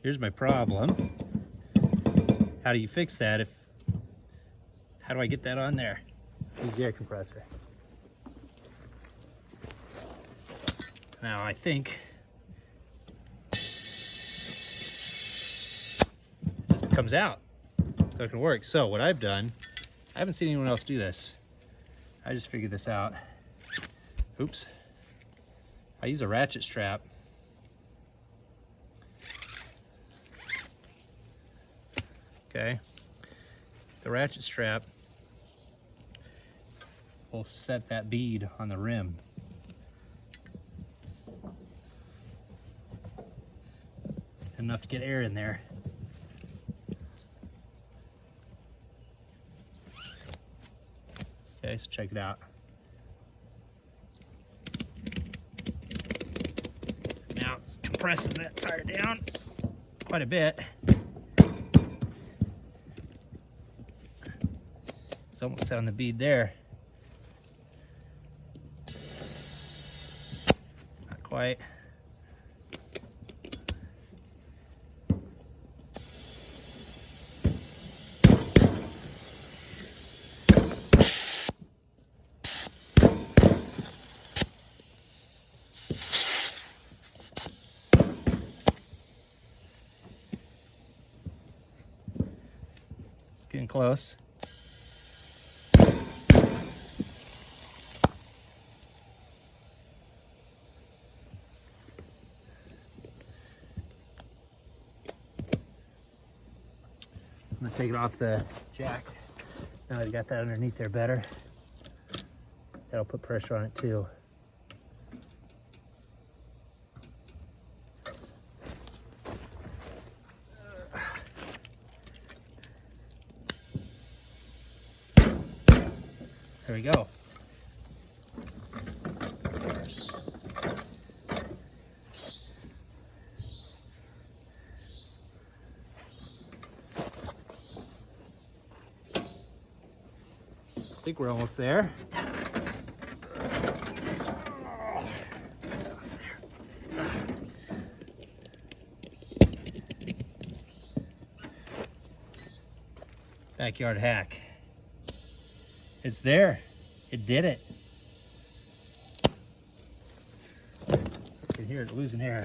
Here's my problem. How do you fix that? How do I get that on there? Use the air compressor. Now I think it just comes out. It's not gonna work. So what I've done, I haven't seen anyone else do this. I just figured this out. Oops. I use a ratchet strap. Okay. The ratchet strap will set that bead on the rim. Enough to get air in there. Okay, so check it out. Now it's compressing that tire down quite a bit. It's almost on the bead there. Not quite. It's getting close. I'm gonna take it off the jack. Now I got that underneath there better. That'll put pressure on it too. There we go. I think we're almost there. Backyard hack. It's there. It did it. You can hear it losing air.